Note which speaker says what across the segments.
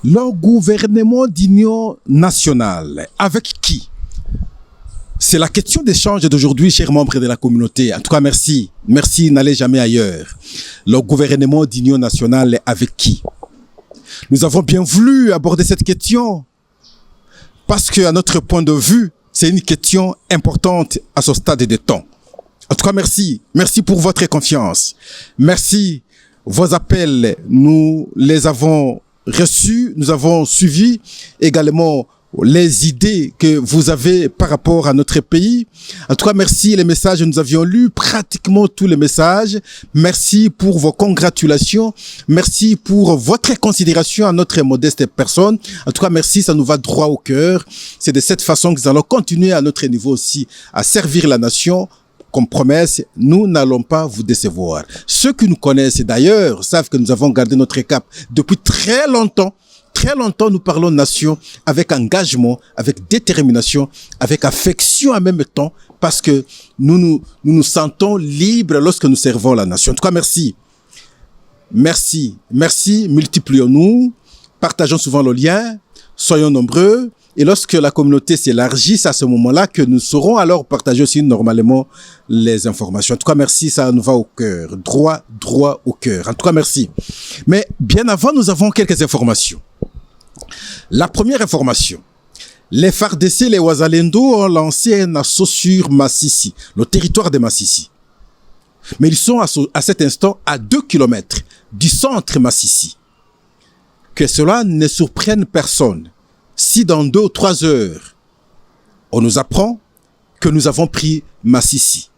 Speaker 1: Le gouvernement d'union nationale, avec qui? C'est la question d'échange d'aujourd'hui, chers membres de la communauté. En tout cas, merci. Merci, n'allez jamais ailleurs. Le gouvernement d'union nationale, avec qui? Nous avons bien voulu aborder cette question parce qu'à notre point de vue, c'est une question importante à ce stade de temps. En tout cas, merci. Merci pour votre confiance. Merci. Vos appels, nous les avons reçus, nous avons suivi également les idées que vous avez par rapport à notre pays. En tout cas, merci. Les messages, nous avions lu pratiquement tous les messages. Merci pour vos congratulations. Merci pour votre considération à notre modeste personne. En tout cas, merci. Ça nous va droit au cœur. C'est de cette façon que nous allons continuer à notre niveau aussi à servir la nation. Comme promesse, nous n'allons pas vous décevoir. Ceux qui nous connaissent d'ailleurs savent que nous avons gardé notre cap depuis très longtemps. Très longtemps, nous parlons nation avec engagement, avec détermination, avec affection en même temps, parce que nous sentons libres lorsque nous servons la nation. En tout cas, merci. Merci. Merci. Multiplions-nous. Partageons souvent le lien. Soyons nombreux. Et lorsque la communauté s'élargit, c'est à ce moment-là que nous saurons alors partager aussi normalement les informations. En tout cas, merci, ça nous va au cœur. Droit au cœur. En tout cas, merci. Mais bien avant, nous avons quelques informations. La première information. Les FARDC, les Wazalendo ont lancé un assaut sur Massissi, le territoire de Massissi. Mais ils sont à cet instant à 2 kilomètres du centre Massissi. Que cela ne surprenne personne. Si dans 2 ou 3 heures, on nous apprend que nous avons pris Massissi.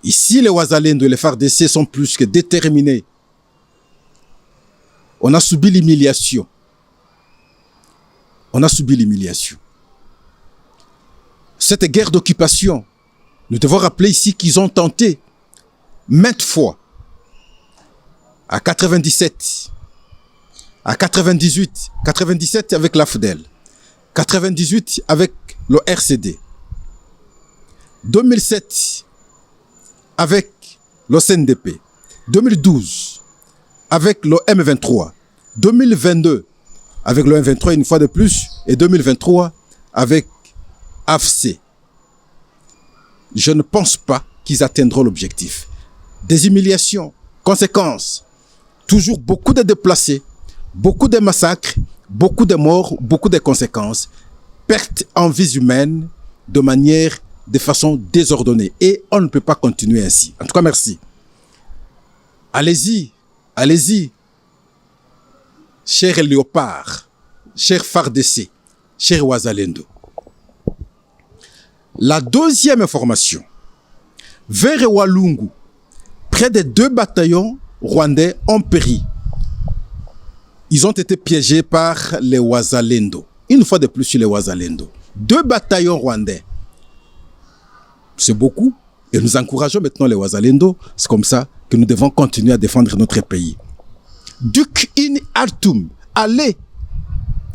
Speaker 1: Ici, les Wazalendo et les FARDC sont plus que déterminés. On a subi l'humiliation. On a subi l'humiliation. Cette guerre d'occupation, nous devons rappeler ici qu'ils ont tenté maintes fois, à 97, à 98, 97 avec l'AFDEL, 98 avec le RCD, 2007 avec le CNDP, 2012 avec le M23, 2022 avec le M23 une fois de plus, et 2023 avec AFC. Je ne pense pas qu'ils atteindront l'objectif. Des humiliations, conséquences, toujours beaucoup de déplacés, beaucoup de massacres, beaucoup de morts, beaucoup de conséquences, perte en vies humaines de façon désordonnée. Et on ne peut pas continuer ainsi. En tout cas, merci. Allez-y, allez-y. Cher Léopard, cher FARDC, cher Wazalendo. La deuxième information. Vers Walungu, près de 2 bataillons rwandais ont péri. Ils ont été piégés par les Wazalendo. Une fois de plus sur les Wazalendo. 2 bataillons rwandais. C'est beaucoup. Et nous encourageons maintenant les Wazalendo. C'est comme ça que nous devons continuer à défendre notre pays. Duc in Artum, allez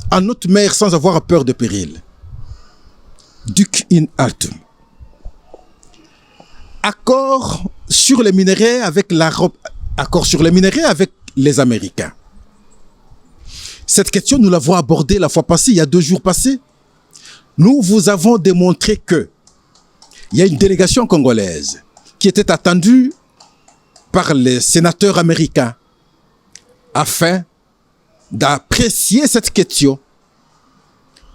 Speaker 1: en haute mer sans avoir peur de péril. Duc in Artum. Accord sur les minerais avec les Américains. Cette question, nous l'avons abordée la fois passée, il y a 2 jours passés. Nous vous avons démontré que il y a une délégation congolaise qui était attendue par les sénateurs américains afin d'apprécier cette question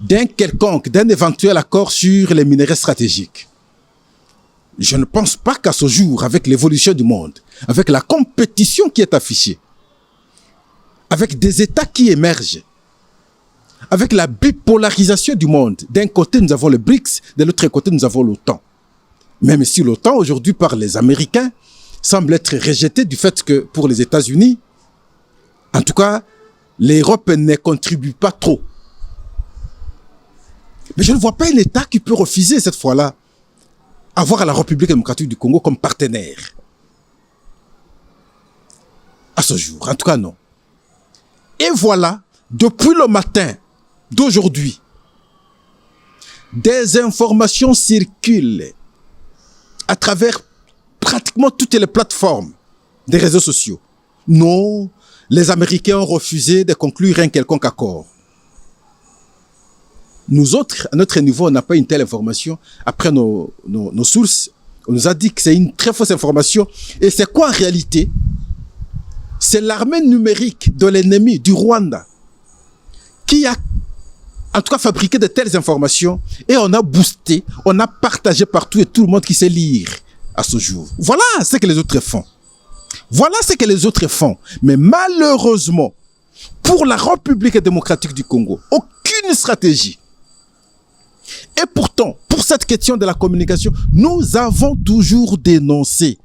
Speaker 1: d'un éventuel accord sur les minerais stratégiques. Je ne pense pas qu'à ce jour, avec l'évolution du monde, avec la compétition qui est affichée, avec des États qui émergent, avec la bipolarisation du monde, d'un côté nous avons le BRICS, de l'autre côté nous avons l'OTAN. Même si l'OTAN aujourd'hui par les Américains semble être rejetée du fait que pour les États-Unis, en tout cas, l'Europe ne contribue pas trop. Mais je ne vois pas un État qui peut refuser cette fois-là avoir la République démocratique du Congo comme partenaire. À ce jour, en tout cas non. Et voilà, depuis le matin d'aujourd'hui, des informations circulent à travers pratiquement toutes les plateformes des réseaux sociaux. Non, les Américains ont refusé de conclure un quelconque accord. Nous autres, à notre niveau, on n'a pas une telle information. Après nos sources, on nous a dit que c'est une très fausse information. Et c'est quoi en réalité? C'est l'armée numérique de l'ennemi, du Rwanda, qui a en tout cas fabriqué de telles informations et on a boosté, on a partagé partout et tout le monde qui sait lire à ce jour. Voilà ce que les autres font. Voilà ce que les autres font. Mais malheureusement, pour la République démocratique du Congo, aucune stratégie. Et pourtant, pour cette question de la communication, nous avons toujours dénoncé.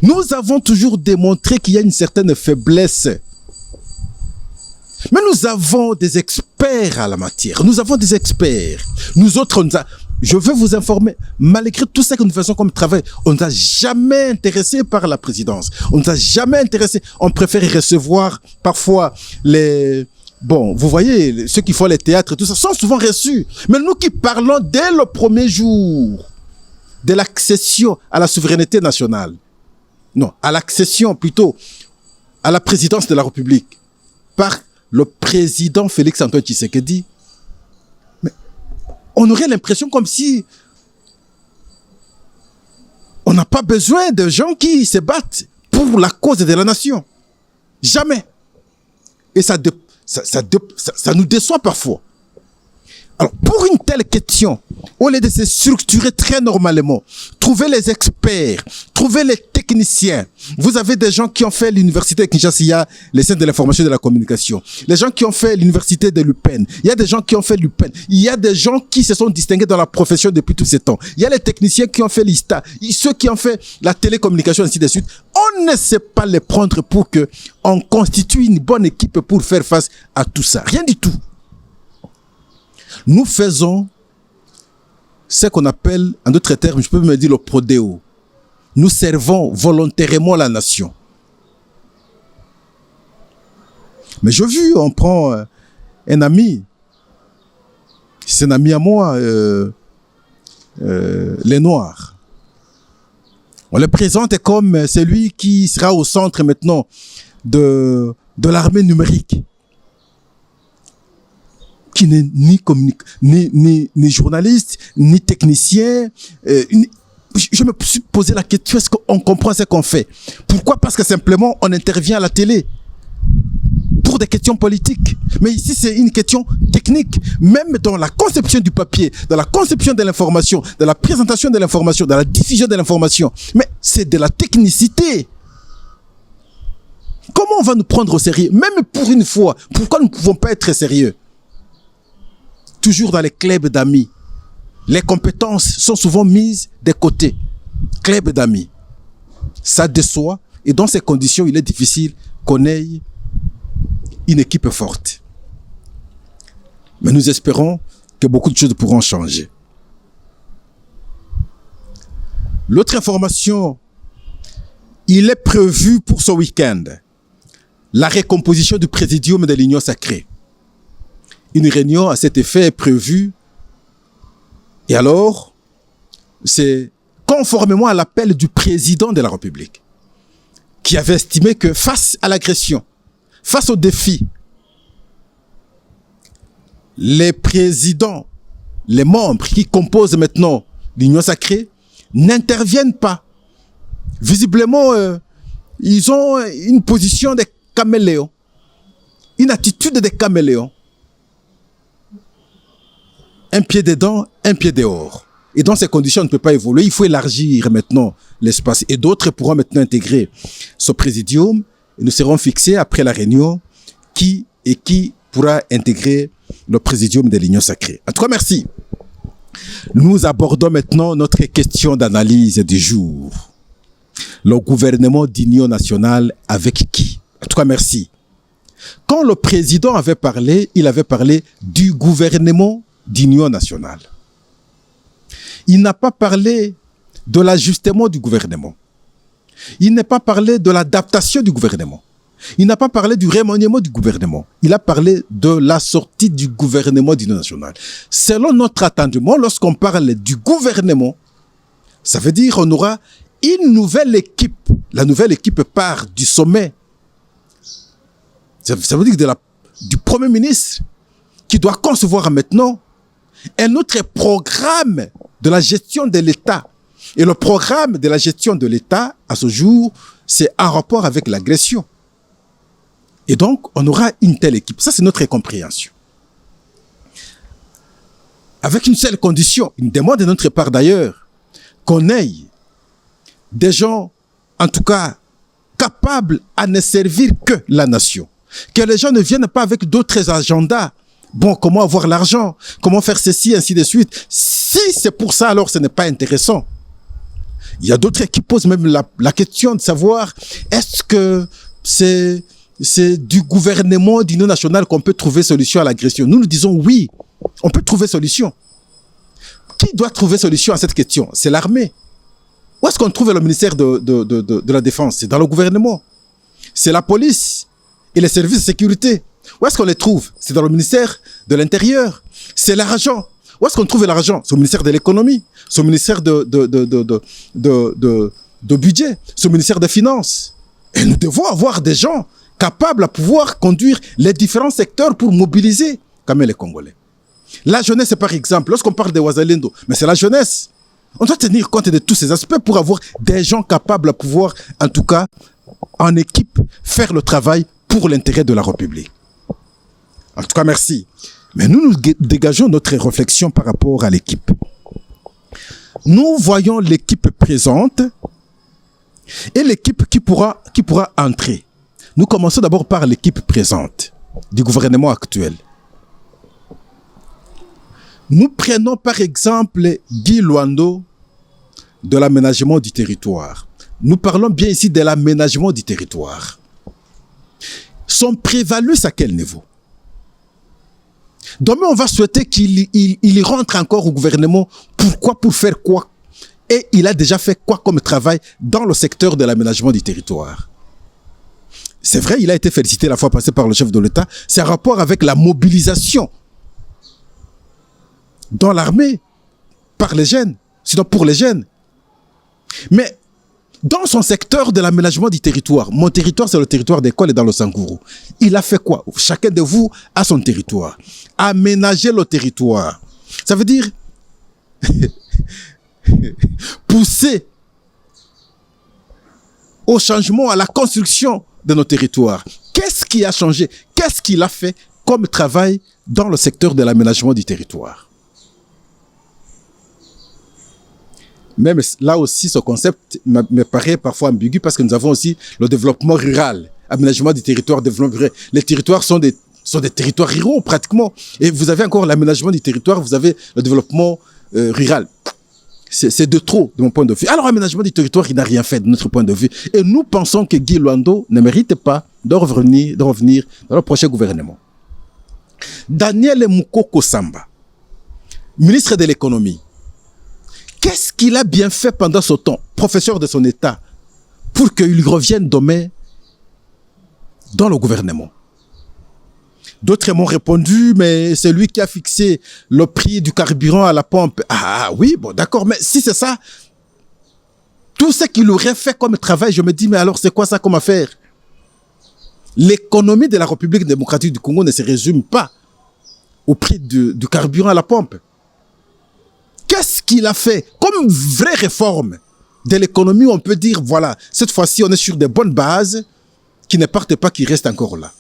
Speaker 1: Nous avons toujours démontré qu'il y a une certaine faiblesse. Mais nous avons des experts à la matière. Nous avons des experts. Nous autres, je veux vous informer, malgré tout ce que nous faisons comme travail, on ne nous a jamais intéressé par la présidence. On ne nous a jamais intéressé. On préfère recevoir parfois les... Bon, vous voyez, ceux qui font les théâtres et tout ça sont souvent reçus. Mais nous qui parlons dès le premier jour de l'accession à la souveraineté nationale, non, à l'accession plutôt à la présidence de la République par le président Félix Antoine Tshisekedi, mais on aurait l'impression comme si on n'a pas besoin de gens qui se battent pour la cause de la nation. Jamais. Et ça nous déçoit parfois. Alors, pour une telle question, au lieu de se structurer très normalement, trouver les experts, trouver les techniciens. Vous avez des gens qui ont fait l'université de Kinshasa, il y a les centres de l'information et de la communication. Les gens qui ont fait l'université de l'UPEN. Il y a des gens qui ont fait l'UPEN. Il y a des gens qui se sont distingués dans la profession depuis tous ces temps. Il y a les techniciens qui ont fait l'ISTA, ceux qui ont fait la télécommunication, ainsi de suite. On ne sait pas les prendre pour que on constitue une bonne équipe pour faire face à tout ça. Rien du tout. Nous faisons ce qu'on appelle, en d'autres termes, je peux me dire le prodéo. Nous servons volontairement la nation. Mais j'ai vu, on prend un ami, c'est un ami à moi, les Noirs. On le présente comme celui qui sera au centre maintenant de l'armée numérique. Qui n'est ni journaliste, ni technicien. Je me suis posé la question, est-ce qu'on comprend ce qu'on fait? Pourquoi? Parce que simplement, on intervient à la télé pour des questions politiques. Mais ici, c'est une question technique. Même dans la conception du papier, dans la conception de l'information, dans la présentation de l'information, dans la diffusion de l'information. Mais c'est de la technicité. Comment on va nous prendre au sérieux? Même pour une fois, pourquoi nous ne pouvons pas être sérieux? Toujours dans les clubs d'amis. Les compétences sont souvent mises de côté. Club d'amis. Ça déçoit. Et dans ces conditions, il est difficile qu'on ait une équipe forte. Mais nous espérons que beaucoup de choses pourront changer. L'autre information, il est prévu pour ce week-end la recomposition du présidium de l'Union sacrée. Une réunion à cet effet est prévue. Et alors, c'est conformément à l'appel du président de la République, qui avait estimé que face à l'agression, face aux défis, les présidents, les membres qui composent maintenant l'Union sacrée n'interviennent pas. Visiblement, ils ont une position de caméléon, une attitude de caméléon. Un pied dedans, un pied dehors. Et dans ces conditions, on ne peut pas évoluer. Il faut élargir maintenant l'espace. Et d'autres pourront maintenant intégrer ce présidium. Et nous serons fixés après la réunion qui pourra intégrer le présidium de l'Union sacrée. En tout cas, merci. Nous abordons maintenant notre question d'analyse du jour. Le gouvernement d'union nationale avec qui? En tout cas, merci. Quand le président avait parlé, il avait parlé du gouvernement d'union nationale. Il n'a pas parlé de l'ajustement du gouvernement. Il n'a pas parlé de l'adaptation du gouvernement. Il n'a pas parlé du remaniement du gouvernement. Il a parlé de la sortie du gouvernement d'union nationale. Selon notre attendement, lorsqu'on parle du gouvernement, ça veut dire qu'on aura une nouvelle équipe. La nouvelle équipe part du sommet Ça veut dire du Premier ministre qui doit concevoir maintenant un autre programme de la gestion de l'État. Et le programme de la gestion de l'État, à ce jour, c'est en rapport avec l'agression. Et donc, on aura une telle équipe. Ça, c'est notre compréhension. Avec une seule condition, une demande de notre part d'ailleurs, qu'on ait des gens, en tout cas, capables à ne servir que la nation. Que les gens ne viennent pas avec d'autres agendas. Bon, comment avoir l'argent? Comment faire ceci, ainsi de suite? Si c'est pour ça, alors ce n'est pas intéressant. Il y a d'autres qui posent même la question de savoir est-ce que c'est du gouvernement d'union nationale qu'on peut trouver solution à l'agression? Nous disons oui, on peut trouver solution. Qui doit trouver solution à cette question? C'est l'armée. Où est-ce qu'on trouve le ministère de la Défense? C'est dans le gouvernement. C'est la police et les services de sécurité. Où est-ce qu'on les trouve? C'est dans le ministère de l'Intérieur. C'est l'argent. Où est-ce qu'on trouve l'argent? C'est au ministère de l'économie. C'est au ministère de budget. C'est au ministère des Finances. Et nous devons avoir des gens capables à pouvoir conduire les différents secteurs pour mobiliser quand même les Congolais. La jeunesse, par exemple, lorsqu'on parle de Wazalendo, mais c'est la jeunesse. On doit tenir compte de tous ces aspects pour avoir des gens capables à pouvoir, en tout cas, en équipe, faire le travail pour l'intérêt de la République. En tout cas, merci. Mais nous dégageons notre réflexion par rapport à l'équipe. Nous voyons l'équipe présente et l'équipe qui pourra entrer. Nous commençons d'abord par l'équipe présente du gouvernement actuel. Nous prenons par exemple Guy Luando de l'aménagement du territoire. Nous parlons bien ici de l'aménagement du territoire. Son prévalus à quel niveau? Demain, on va souhaiter qu'il rentre encore au gouvernement. Pourquoi? Pour faire quoi? Et il a déjà fait quoi comme travail dans le secteur de l'aménagement du territoire? C'est vrai, il a été félicité la fois passée par le chef de l'État. C'est en rapport avec la mobilisation dans l'armée par les jeunes, sinon pour les jeunes. Mais dans son secteur de l'aménagement du territoire, mon territoire c'est le territoire d'école et dans le Sangourou. Il a fait quoi? Chacun de vous a son territoire. Aménager le territoire. Ça veut dire pousser au changement, à la construction de nos territoires. Qu'est-ce qui a changé? Qu'est-ce qu'il a fait comme travail dans le secteur de l'aménagement du territoire? Même là aussi, ce concept me paraît parfois ambigu parce que nous avons aussi le développement rural, aménagement du territoire, développement rural. Les territoires sont des territoires ruraux pratiquement. Et vous avez encore l'aménagement du territoire, vous avez le développement rural. C'est de trop, de mon point de vue. Alors, l'aménagement du territoire, il n'a rien fait de notre point de vue. Et nous pensons que Guy Luando ne mérite pas de revenir dans le prochain gouvernement. Daniel Mukoko Samba, ministre de l'économie. Qu'est-ce qu'il a bien fait pendant ce temps, professeur de son État, pour qu'il revienne demain dans le gouvernement? D'autres m'ont répondu, mais c'est lui qui a fixé le prix du carburant à la pompe. Ah oui, bon d'accord, mais si c'est ça, tout ce qu'il aurait fait comme travail, je me dis, mais alors c'est quoi ça comme affaire? L'économie de la République démocratique du Congo ne se résume pas au prix du carburant à la pompe. Qu'est-ce qu'il a fait comme vraie réforme de l'économie? On peut dire, voilà, cette fois-ci, on est sur des bonnes bases qui ne partent pas, qui restent encore là.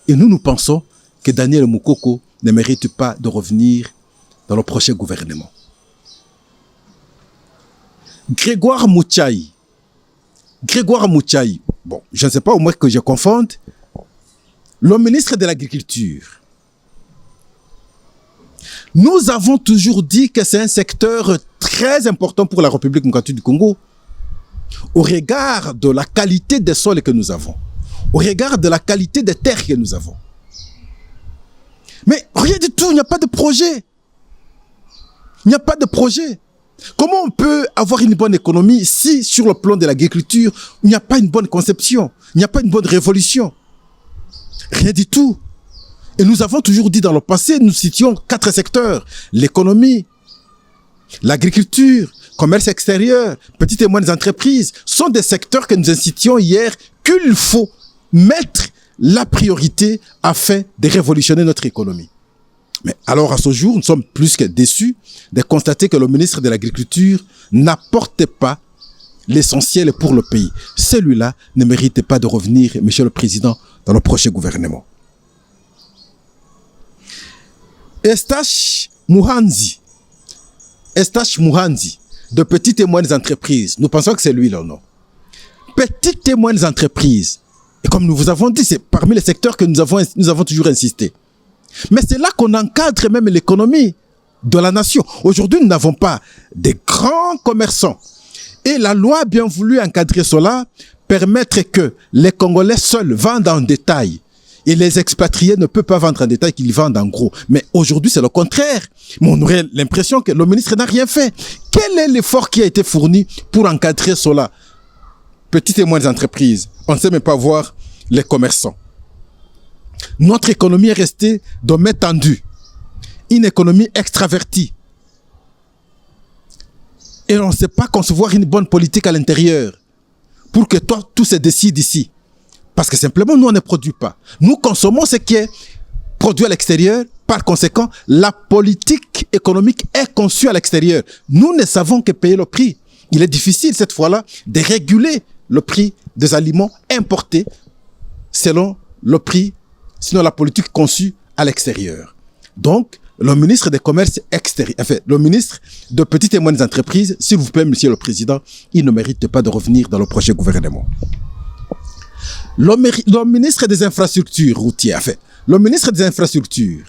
Speaker 1: Et nous pensons que Daniel Mukoko ne mérite pas de revenir dans le prochain gouvernement. Grégoire Muchai, bon, je ne sais pas, au moins que je confonde, le ministre de l'Agriculture. Nous avons toujours dit que c'est un secteur très important pour la République démocratique du Congo, au regard de la qualité des sols que nous avons, au regard de la qualité des terres que nous avons. Mais rien du tout, il n'y a pas de projet. Il n'y a pas de projet. Comment on peut avoir une bonne économie si, sur le plan de l'agriculture, il n'y a pas une bonne conception, il n'y a pas une bonne révolution? Rien du tout. Et nous avons toujours dit dans le passé, nous citions 4 secteurs. L'économie, l'agriculture, commerce extérieur, petites et moyennes entreprises sont des secteurs que nous incitions hier qu'il faut mettre la priorité afin de révolutionner notre économie. Mais alors, à ce jour, nous sommes plus que déçus de constater que le ministre de l'Agriculture n'apporte pas l'essentiel pour le pays. Celui-là ne mérite pas de revenir, Monsieur le Président, dans le prochain gouvernement. Eustache Muhanzi, de petites et moyennes entreprises, nous pensons que c'est lui là, non? Petites et moyennes entreprises, et comme nous vous avons dit, c'est parmi les secteurs que nous avons toujours insisté. Mais c'est là qu'on encadre même l'économie de la nation. Aujourd'hui, nous n'avons pas de grands commerçants. Et la loi a bien voulu encadrer cela, permettre que les Congolais seuls vendent en détail. Et les expatriés ne peuvent pas vendre en détail, qu'ils vendent en gros. Mais aujourd'hui, c'est le contraire. Mais on aurait l'impression que le ministre n'a rien fait. Quel est l'effort qui a été fourni pour encadrer cela? Petites et moyennes entreprises. On ne sait même pas voir les commerçants. Notre économie est restée de main tendue. Une économie extravertie. Et on ne sait pas concevoir une bonne politique à l'intérieur pour que tout se décide ici. Parce que simplement, nous, on ne produit pas. Nous consommons ce qui est produit à l'extérieur. Par conséquent, la politique économique est conçue à l'extérieur. Nous ne savons que payer le prix. Il est difficile, cette fois-là, de réguler le prix des aliments importés selon le prix, sinon la politique conçue à l'extérieur. Donc, le ministre des Commerces extérieurs, enfin, le ministre de Petites et Moyennes Entreprises, s'il vous plaît, Monsieur le Président, il ne mérite pas de revenir dans le prochain gouvernement. Le ministre des Infrastructures routières, enfin, le ministre des Infrastructures,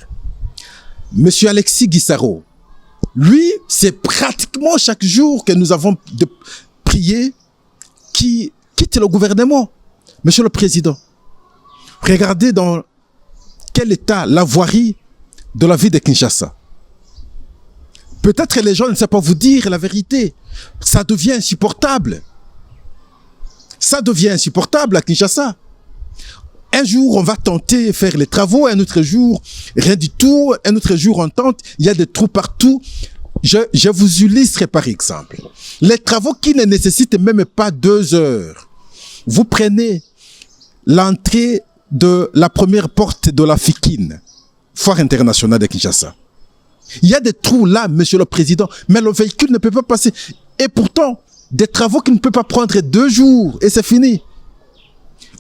Speaker 1: Monsieur Alexis Guissaro, lui, c'est pratiquement chaque jour que nous avons prié qu'il quitte le gouvernement. Monsieur le Président, regardez dans quel état la voirie de la ville de Kinshasa. Peut-être les gens ne savent pas vous dire la vérité. Ça devient insupportable. Ça devient insupportable à Kinshasa. Un jour, on va tenter de faire les travaux, un autre jour, rien du tout, un autre jour, on tente, il y a des trous partout. Je vous illustre par exemple. Les travaux qui ne nécessitent même pas 2 heures. Vous prenez l'entrée de la première porte de la Fikine, Foire internationale de Kinshasa. Il y a des trous là, Monsieur le Président, mais le véhicule ne peut pas passer. Et pourtant, des travaux qui ne peuvent pas prendre 2 jours et c'est fini.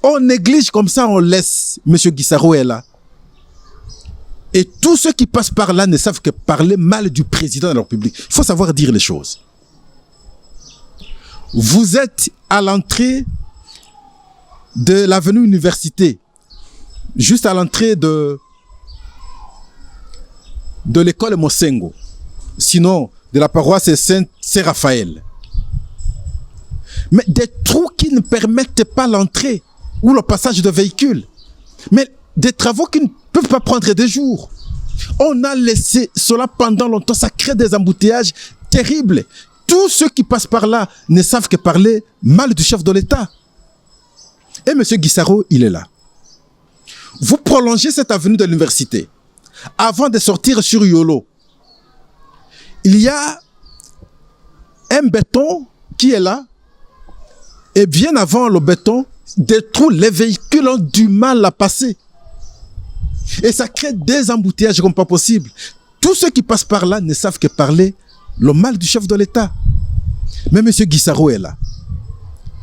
Speaker 1: On néglige comme ça, on laisse. Monsieur Guissaro est là. Et tous ceux qui passent par là ne savent que parler mal du président de la République. Il faut savoir dire les choses. Vous êtes à l'entrée de l'avenue Université, juste à l'entrée de l'école Mosengo, sinon de la paroisse Saint-Raphaël. Mais des trous qui ne permettent pas l'entrée ou le passage de véhicules. Mais des travaux qui ne peuvent pas prendre des jours. On a laissé cela pendant longtemps, ça crée des embouteillages terribles. Tous ceux qui passent par là ne savent que parler mal du chef de l'État. Et M. Guissaro, il est là. Vous prolongez cette avenue de l'université. Avant de sortir sur Yolo, il y a un béton qui est là. Et bien avant le béton, des trous, les véhicules ont du mal à passer. Et ça crée des embouteillages comme pas possible. Tous ceux qui passent par là ne savent que parler le mal du chef de l'État. Mais M. Guissaro est là.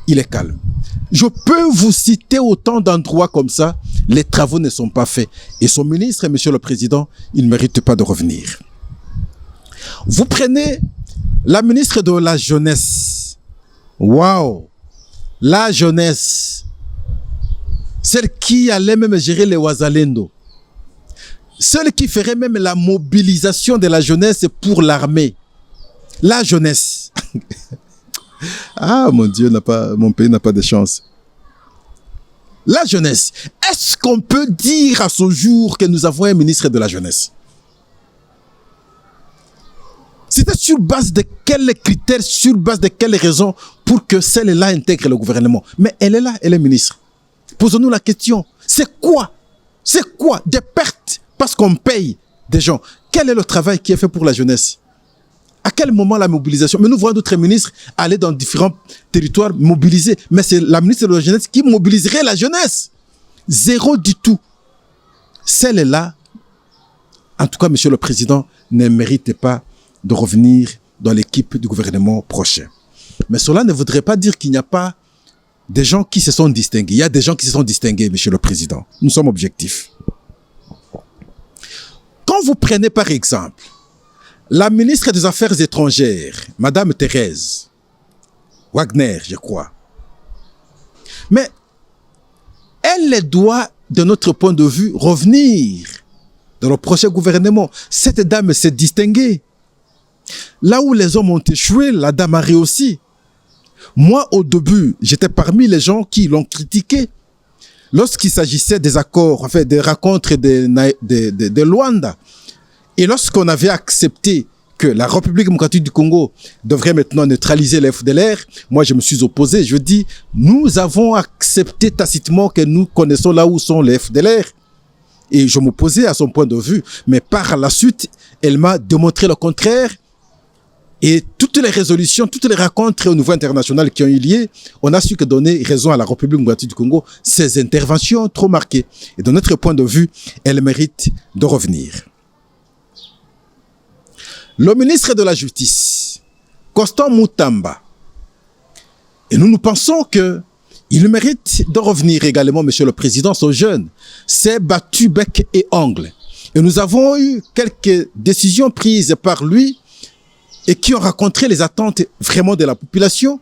Speaker 1: Il est calme. Je peux vous citer autant d'endroits comme ça. Les travaux ne sont pas faits. Et son ministre, Monsieur le Président, il ne mérite pas de revenir. Vous prenez la ministre de la Jeunesse. Waouh! La jeunesse. Celle qui allait même gérer les Ouazalendo. Celle qui ferait même la mobilisation de la jeunesse pour l'armée. La jeunesse. Ah, mon Dieu, mon pays n'a pas de chance. La jeunesse. Est-ce qu'on peut dire à ce jour que nous avons un ministre de la jeunesse? C'était sur base de quels critères, sur base de quelles raisons pour que celle-là intègre le gouvernement? Mais elle est là, elle est ministre. Posons-nous la question. C'est quoi? C'est quoi? Des pertes parce qu'on paye des gens. Quel est le travail qui est fait pour la jeunesse? À quel moment la mobilisation? Mais nous voyons d'autres ministres aller dans différents territoires mobiliser. Mais c'est la ministre de la Jeunesse qui mobiliserait la jeunesse. Zéro du tout. Celle-là, en tout cas, Monsieur le Président, ne mérite pas de revenir dans l'équipe du gouvernement prochain. Mais cela ne voudrait pas dire qu'il n'y a pas des gens qui se sont distingués. Il y a des gens qui se sont distingués, Monsieur le Président. Nous sommes objectifs. Quand vous prenez par exemple la ministre des Affaires étrangères, Madame Thérèse Wagner, je crois. Mais elle doit, de notre point de vue, revenir dans le prochain gouvernement. Cette dame s'est distinguée. Là où les hommes ont échoué, la dame a réussi. Moi, au début, j'étais parmi les gens qui l'ont critiqué. Lorsqu'il s'agissait des accords, enfin des rencontres de Luanda, et lorsqu'on avait accepté que la République démocratique du Congo devrait maintenant neutraliser les FDLR, moi je me suis opposé. Je dis, nous avons accepté tacitement que nous connaissons là où sont les FDLR. Et je m'opposais à son point de vue. Mais par la suite, elle m'a démontré le contraire. Et toutes les résolutions, toutes les rencontres au niveau international qui ont eu lieu, on a su que donner raison à la République démocratique du Congo, ces interventions trop marquées. Et de notre point de vue, elle mérite de revenir. Le ministre de la Justice, Constant Mutamba, et nous pensons que il mérite de revenir également, Monsieur le Président, ce jeune s'est battu bec et ongle. Et nous avons eu quelques décisions prises par lui et qui ont rencontré les attentes vraiment de la population.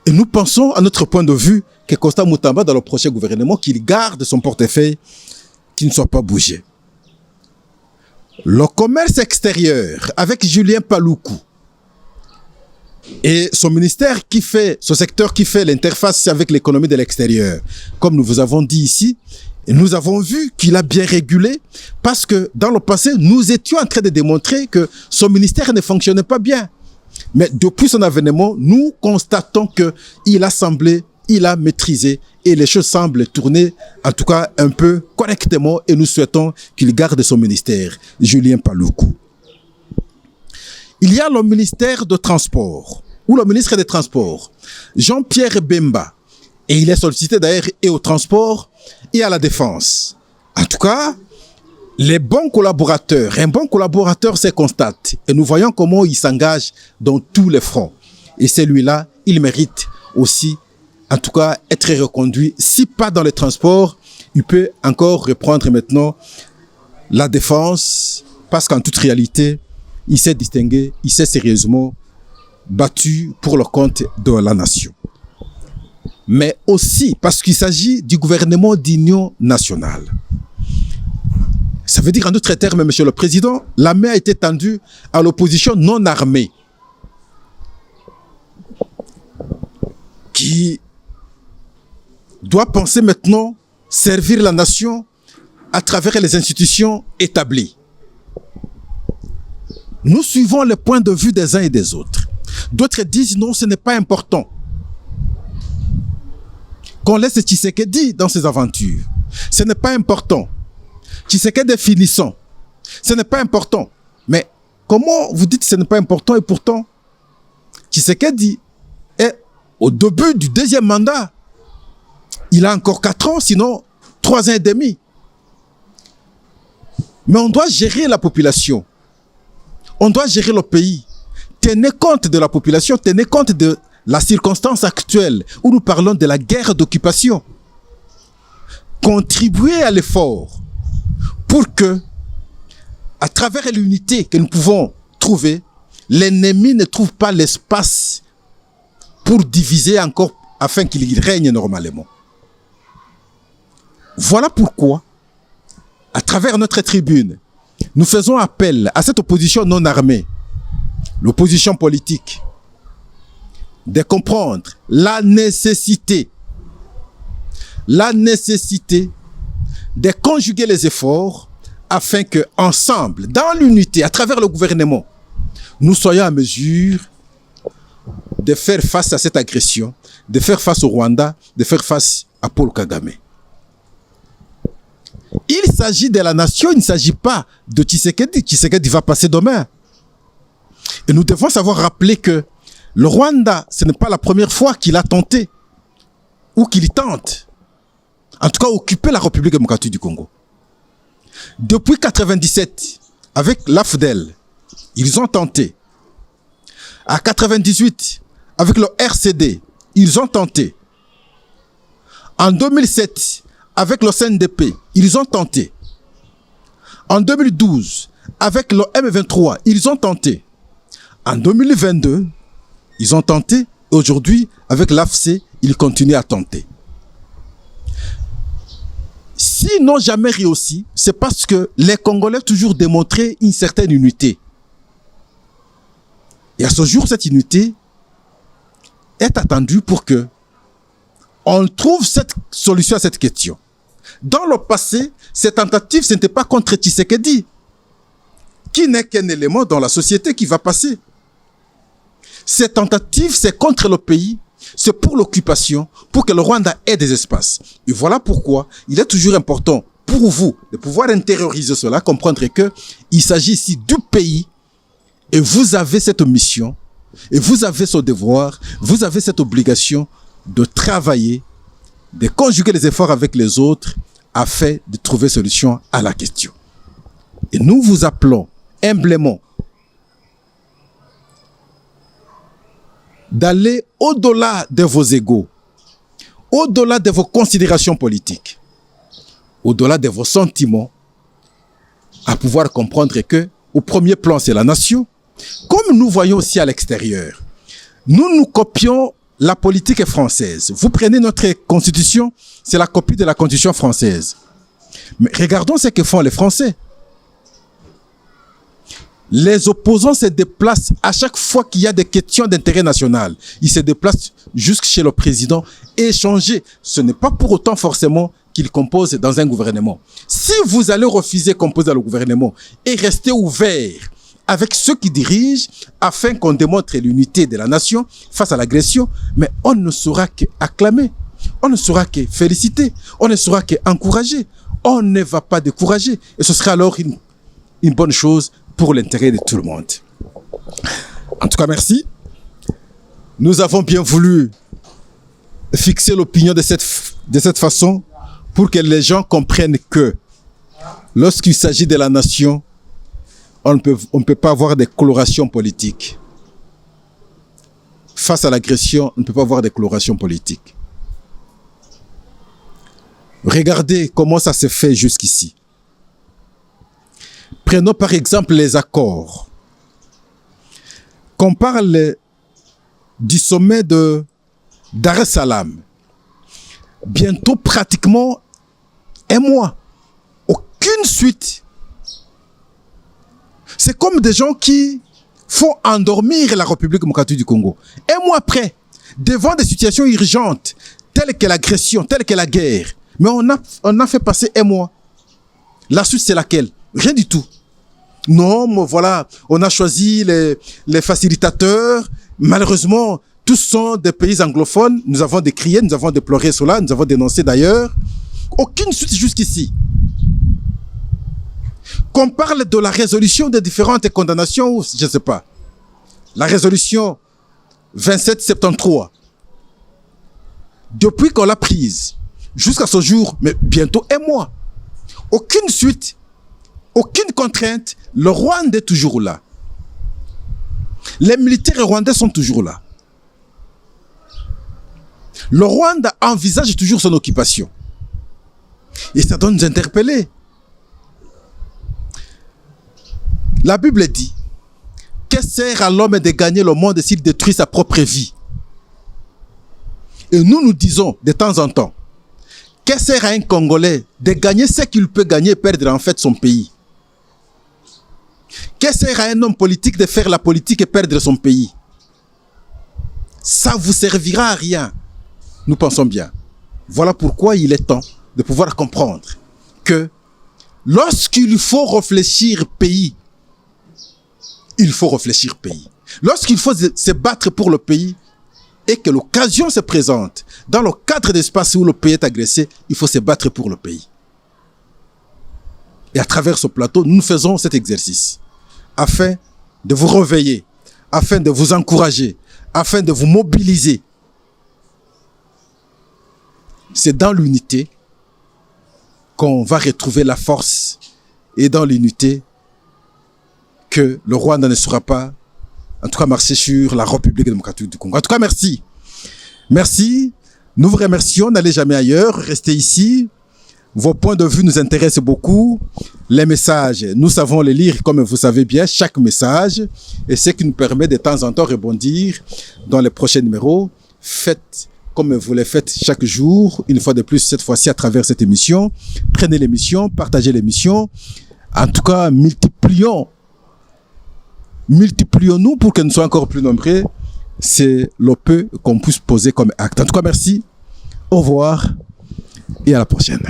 Speaker 1: Et nous pensons, à notre point de vue, que Constant Mutamba, dans le prochain gouvernement, qu'il garde son portefeuille, qu'il ne soit pas bougé. Le commerce extérieur, avec Julien Paluku, et son ministère qui fait, ce secteur qui fait l'interface avec l'économie de l'extérieur, comme nous vous avons dit ici, et nous avons vu qu'il a bien régulé parce que dans le passé, nous étions en train de démontrer que son ministère ne fonctionnait pas bien. Mais depuis son avènement, nous constatons qu'il a semblé, il a maîtrisé et les choses semblent tourner en tout cas un peu correctement et nous souhaitons qu'il garde son ministère, Julien Paluku. Il y a le ministère de Transport, ou le ministre des Transports, Jean-Pierre Bemba, et il est sollicité d'ailleurs et au transport et à la défense. En tout cas, les bons collaborateurs, un bon collaborateur se constate, et nous voyons comment il s'engage dans tous les fronts. Et celui-là, il mérite aussi, en tout cas, être reconduit. Si pas dans les transports, il peut encore reprendre maintenant la défense, parce qu'en toute réalité, il s'est distingué, il s'est sérieusement battu pour le compte de la nation. Mais aussi parce qu'il s'agit du gouvernement d'union nationale. Ça veut dire en d'autres termes, Monsieur le Président, la main a été tendue à l'opposition non armée qui doit penser maintenant servir la nation à travers les institutions établies. Nous suivons les points de vue des uns et des autres. D'autres disent non, ce n'est pas important. Qu'on laisse Tshisekedi dans ses aventures. Ce n'est pas important. Tshisekedi est finissant. Ce n'est pas important. Mais comment vous dites que ce n'est pas important et pourtant Tshisekedi est au début du deuxième mandat. Il a encore 4 ans, sinon 3 ans et demi. Mais on doit gérer la population. On doit gérer le pays. Tenez compte de la population, tenez compte de la circonstance actuelle où nous parlons de la guerre d'occupation. Contribuez à l'effort pour que, à travers l'unité que nous pouvons trouver, l'ennemi ne trouve pas l'espace pour diviser encore afin qu'il règne normalement. Voilà pourquoi, à travers notre tribune, nous faisons appel à cette opposition non armée, l'opposition politique, de comprendre la nécessité de conjuguer les efforts afin que, ensemble, dans l'unité, à travers le gouvernement, nous soyons en mesure de faire face à cette agression, de faire face au Rwanda, de faire face à Paul Kagame. Il s'agit de la nation, il ne s'agit pas de Tshisekedi. Tshisekedi va passer demain. Et nous devons savoir rappeler que le Rwanda, ce n'est pas la première fois qu'il a tenté ou qu'il tente. en tout cas occuper la République démocratique du Congo. Depuis 1997, avec l'AFDEL, ils ont tenté. À 1998, avec le RCD, ils ont tenté. En 2007, avec le CNDP, ils ont tenté. En 2012, avec le M23, ils ont tenté. En 2022, ils ont tenté. Aujourd'hui, avec l'AFC, ils continuent à tenter. S'ils n'ont jamais réussi, c'est parce que les Congolais ont toujours démontré une certaine unité. Et à ce jour, cette unité est attendue pour que on trouve cette solution à cette question. Dans le passé, ces tentatives, ce n'était pas contre Tshisekedi, qui n'est qu'un élément dans la société qui va passer. Ces tentatives, c'est contre le pays, c'est pour l'occupation, pour que le Rwanda ait des espaces. Et voilà pourquoi il est toujours important pour vous de pouvoir intérioriser cela, comprendre qu'il s'agit ici du pays, et vous avez cette mission, et vous avez ce devoir, vous avez cette obligation de travailler, de conjuguer les efforts avec les autres, afin de trouver solution à la question. Et nous vous appelons humblement d'aller au-delà de vos égos, au-delà de vos considérations politiques, au-delà de vos sentiments, à pouvoir comprendre que, au premier plan, c'est la nation. Comme nous voyons aussi à l'extérieur, nous copions la politique française. Vous prenez notre constitution, c'est la copie de la constitution française. Mais regardons ce que font les Français. Les opposants se déplacent à chaque fois qu'il y a des questions d'intérêt national. Ils se déplacent jusque chez le président et échanger. Ce n'est pas pour autant forcément qu'ils composent dans un gouvernement. Si vous allez refuser de composer dans le gouvernement et rester ouvert avec ceux qui dirigent afin qu'on démontre l'unité de la nation face à l'agression, mais on ne saura qu'acclamer, on ne saura que féliciter, on ne saura qu'encourager, on ne va pas décourager. Et ce sera alors une bonne chose pour l'intérêt de tout le monde. En tout cas, merci. Nous avons bien voulu fixer l'opinion de cette façon pour que les gens comprennent que lorsqu'il s'agit de la nation, on ne peut pas avoir des colorations politiques. Face à l'agression, on ne peut pas avoir des colorations politiques. Regardez comment ça se fait jusqu'ici. Prenons par exemple les accords. Qu'on parle du sommet de Dar es Salaam. Bientôt pratiquement un mois. Aucune suite. C'est comme des gens qui font endormir la République démocratique du Congo. Un mois après, devant des situations urgentes, telles que l'agression, telles que la guerre. Mais on a fait passer un mois. La suite, c'est laquelle? Rien du tout. Non, mais voilà, on a choisi les facilitateurs. Malheureusement, tous sont des pays anglophones. Nous avons décrié, nous avons déploré cela, nous avons dénoncé d'ailleurs. Aucune suite jusqu'ici. Qu'on parle de la résolution des différentes condamnations, je ne sais pas. La résolution 2773. Depuis qu'on l'a prise, jusqu'à ce jour, mais bientôt un mois. Aucune suite, aucune contrainte. Le Rwanda est toujours là. Les militaires rwandais sont toujours là. Le Rwanda envisage toujours son occupation. Et ça doit nous interpeller. La Bible dit, que sert à l'homme de gagner le monde s'il détruit sa propre vie? Et nous disons de temps en temps, que sert à un Congolais de gagner ce qu'il peut gagner et perdre en fait son pays? Que sert à un homme politique de faire la politique et perdre son pays? Ça vous servira à rien. Nous pensons bien. Voilà pourquoi il est temps de pouvoir comprendre que lorsqu'il faut réfléchir pays, il faut réfléchir pays. Lorsqu'il faut se battre pour le pays et que l'occasion se présente dans le cadre d'espace où le pays est agressé, il faut se battre pour le pays. Et à travers ce plateau, nous faisons cet exercice afin de vous réveiller, afin de vous encourager, afin de vous mobiliser. C'est dans l'unité qu'on va retrouver la force et dans l'unité que le Rwanda ne sera pas, en tout cas, marcher sur la République démocratique du Congo. En tout cas, merci. Merci. Nous vous remercions. N'allez jamais ailleurs. Restez ici. Vos points de vue nous intéressent beaucoup. Les messages, nous savons les lire, comme vous savez bien, chaque message. Et ce qui nous permet de temps en temps rebondir dans les prochains numéros. Faites comme vous le faites chaque jour, une fois de plus, cette fois-ci à travers cette émission. Prenez l'émission, partagez l'émission. En tout cas, multiplions-nous pour que nous soyons encore plus nombreux. C'est le peu qu'on puisse poser comme acte. En tout cas, merci. Au revoir et à la prochaine.